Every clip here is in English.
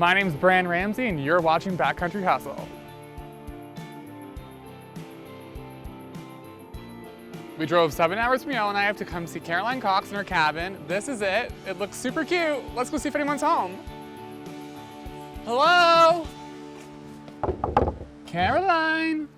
My name's Bran Ramsey, and you're watching Backcountry Hustle. We drove 7 hours from Yellowknife to come see Caroline Cox in her cabin. This is it. It looks super cute. Let's go see if anyone's home. Hello? Caroline?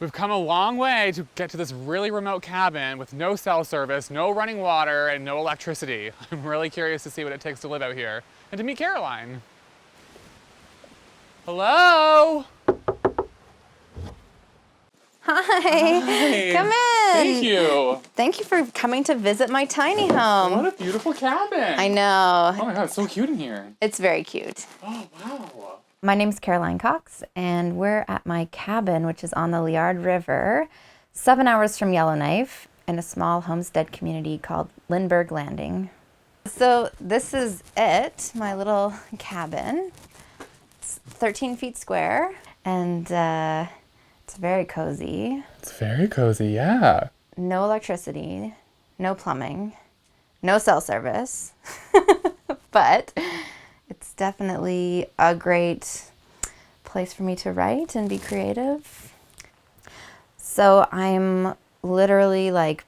We've come a long way to get to this really remote cabin with no cell service, no running water, and no electricity. I'm really curious to see what it takes to live out here and to meet Caroline. Hello? Hi. Come in. Thank you. Thank you for coming to visit my tiny home. What a beautiful cabin. I know. Oh my God, it's so cute in here. It's very cute. Oh, wow. My name's Caroline Cox, and we're at my cabin, which is on the Liard River, 7 hours from Yellowknife, in a small homestead community called Lindbergh Landing. So this is it, my little cabin. It's 13 feet square, and it's very cozy. It's very cozy, yeah. No electricity, no plumbing, no cell service, but it's definitely a great place for me to write and be creative. So I'm literally like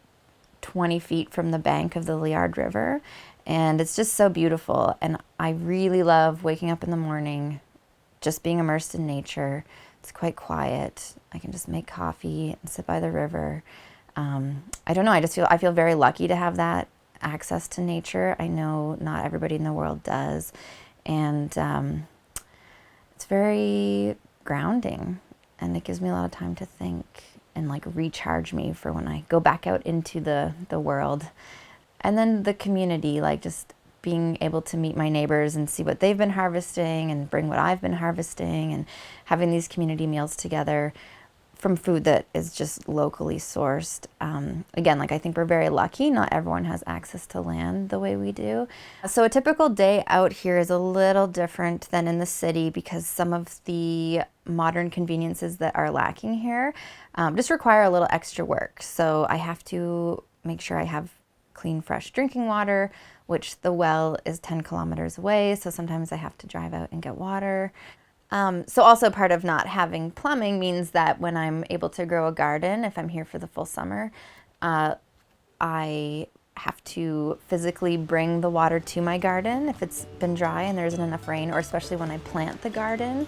20 feet from the bank of the Liard River, and it's just so beautiful. And I really love waking up in the morning, just being immersed in nature. It's quite quiet. I can just make coffee and sit by the river. I don't know, I feel very lucky to have that access to nature. I know not everybody in the world does. And it's very grounding, and it gives me a lot of time to think and like recharge me for when I go back out into the world. And then the community, like just being able to meet my neighbors and see what they've been harvesting and bring what I've been harvesting, and having these community meals together from food that is just locally sourced. Again, like I think we're very lucky. Not everyone has access to land the way we do. So a typical day out here is a little different than in the city because some of the modern conveniences that are lacking here just require a little extra work. So I have to make sure I have clean, fresh drinking water, which the well is 10 kilometers away. So sometimes I have to drive out and get water. So also part of not having plumbing means that when I'm able to grow a garden, if I'm here for the full summer, I have to physically bring the water to my garden if it's been dry and there isn't enough rain, or especially when I plant the garden.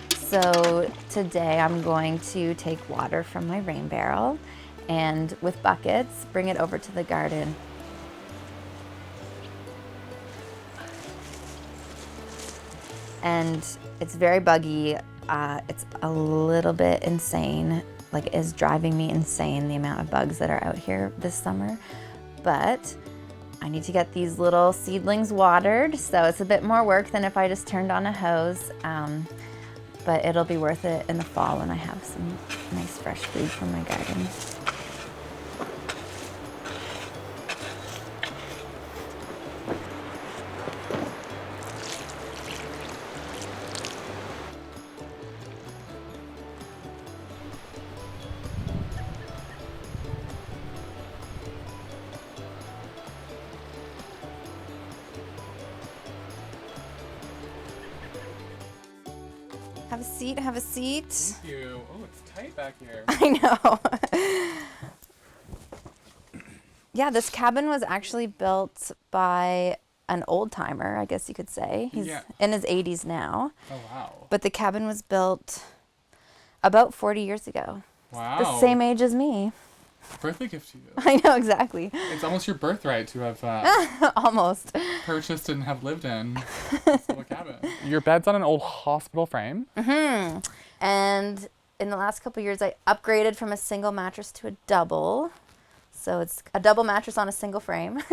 So today I'm going to take water from my rain barrel and with buckets bring it over to the garden. And it's very buggy. It's a little bit insane, like it is driving me insane, the amount of bugs that are out here this summer. But I need to get these little seedlings watered, so it's a bit more work than if I just turned on a hose. But it'll be worth it in the fall when I have some nice fresh food from my garden. Have a seat, have a seat. Thank you. Oh, it's tight back here. I know. Yeah, this cabin was actually built by an old timer, I guess you could say. He's in his 80s now. Oh, wow. But the cabin was built about 40 years ago. Wow. The same age as me. Birthday gift to you. I know, exactly. It's almost your birthright to have Almost. purchased and have lived in this little cabin. Your bed's on an old hospital frame. Mm-hmm. And in the last couple of years, I upgraded from a single mattress to a double. So it's a double mattress on a single frame.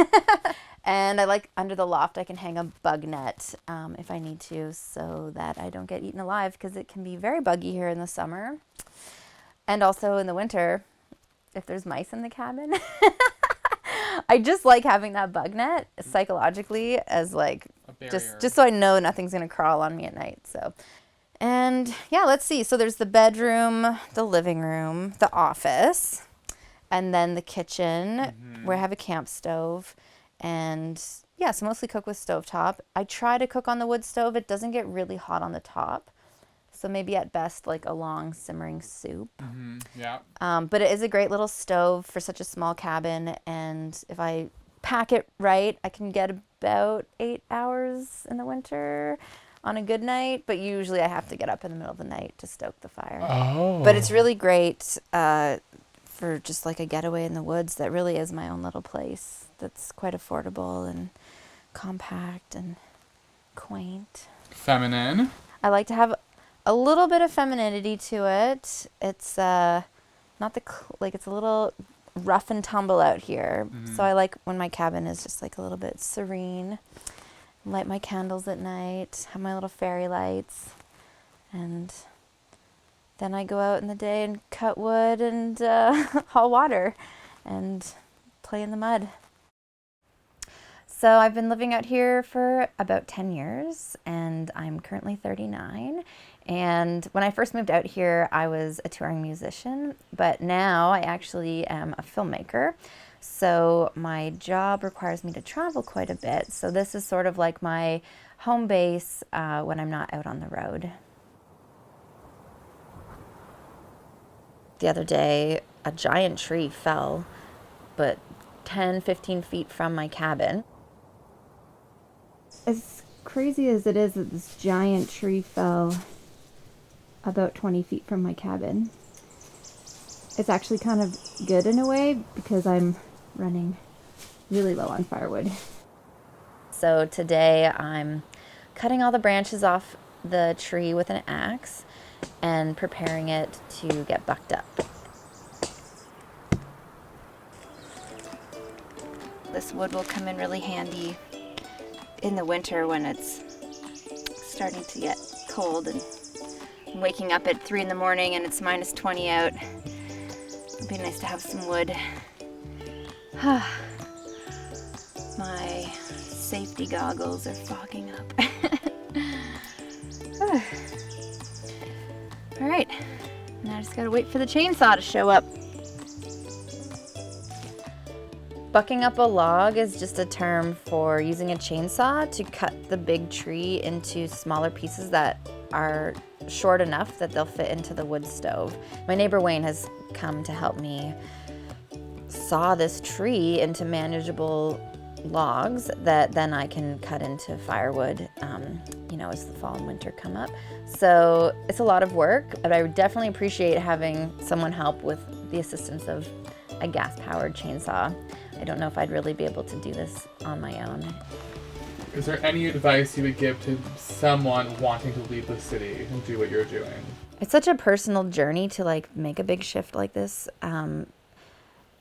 And I like under the loft, I can hang a bug net if I need to, so that I don't get eaten alive, because it can be very buggy here in the summer. And also in the winter, if there's mice in the cabin. I just like having that bug net psychologically as like just so I know nothing's gonna crawl on me at night. So And yeah, let's see. So there's the bedroom, the living room, the office, and then the kitchen where I have a camp stove. And yeah, so mostly cook with stovetop. I try to cook on the wood stove. It doesn't get really hot on the top. So maybe at best like a long simmering soup. Yeah. But it is a great little stove for such a small cabin. And if I pack it right, I can get about 8 hours in the winter on a good night. But usually I have to get up in the middle of the night to stoke the fire. Oh. But it's really great for just like a getaway in the woods. That really is my own little place. That's quite affordable and compact and quaint. Feminine. I like to have a little bit of femininity to it. It's not it's a little rough and tumble out here. So I like when my cabin is just like a little bit serene. Light my candles at night, have my little fairy lights, and then I go out in the day and cut wood and haul water and play in the mud. So I've been living out here for about 10 years, and I'm currently 39. And when I first moved out here, I was a touring musician, but now I actually am a filmmaker. So my job requires me to travel quite a bit. So this is sort of like my home base when I'm not out on the road. The other day, a giant tree fell, but 10, 15 feet from my cabin. As crazy as it is that this giant tree fell about 20 feet from my cabin, it's actually kind of good in a way because I'm running really low on firewood. So today I'm cutting all the branches off the tree with an axe and preparing it to get bucked up. This wood will come in really handy in the winter when it's starting to get cold and I'm waking up at 3 in the morning and it's minus 20 out. It'd be nice to have some wood. My safety goggles are fogging up. All right, now I just gotta wait for the chainsaw to show up. Bucking up a log is just a term for using a chainsaw to cut the big tree into smaller pieces that are short enough that they'll fit into the wood stove. My neighbor Wayne has come to help me saw this tree into manageable logs that then I can cut into firewood, as the fall and winter come up. So it's a lot of work, but I would definitely appreciate having someone help with the assistance of a gas-powered chainsaw. I don't know if I'd really be able to do this on my own. Is there any advice you would give to someone wanting to leave the city and do what you're doing? It's such a personal journey to make a big shift like this.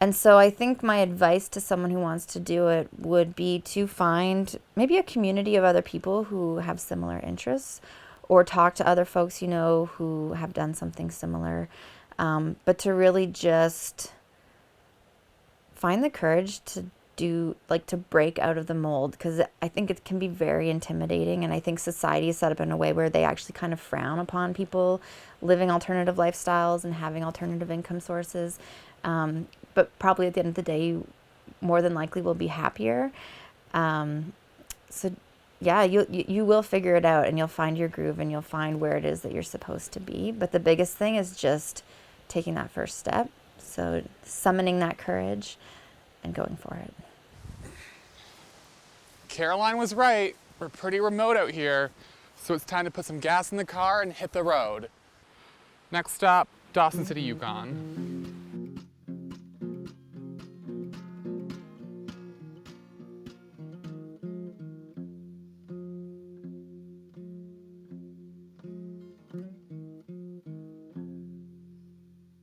And so I think my advice to someone who wants to do it would be to find maybe a community of other people who have similar interests, or talk to other folks who have done something similar. But to really just find the courage to break out of the mold, because I think it can be very intimidating, and I think society is set up in a way where they actually kind of frown upon people living alternative lifestyles and having alternative income sources. But probably at the end of the day, you more than likely will be happier. So yeah, you will figure it out, and you'll find your groove, and you'll find where it is that you're supposed to be. But the biggest thing is just taking that first step. So summoning that courage and going for it. Caroline was right. We're pretty remote out here, so it's time to put some gas in the car and hit the road. Next stop, Dawson City, Yukon.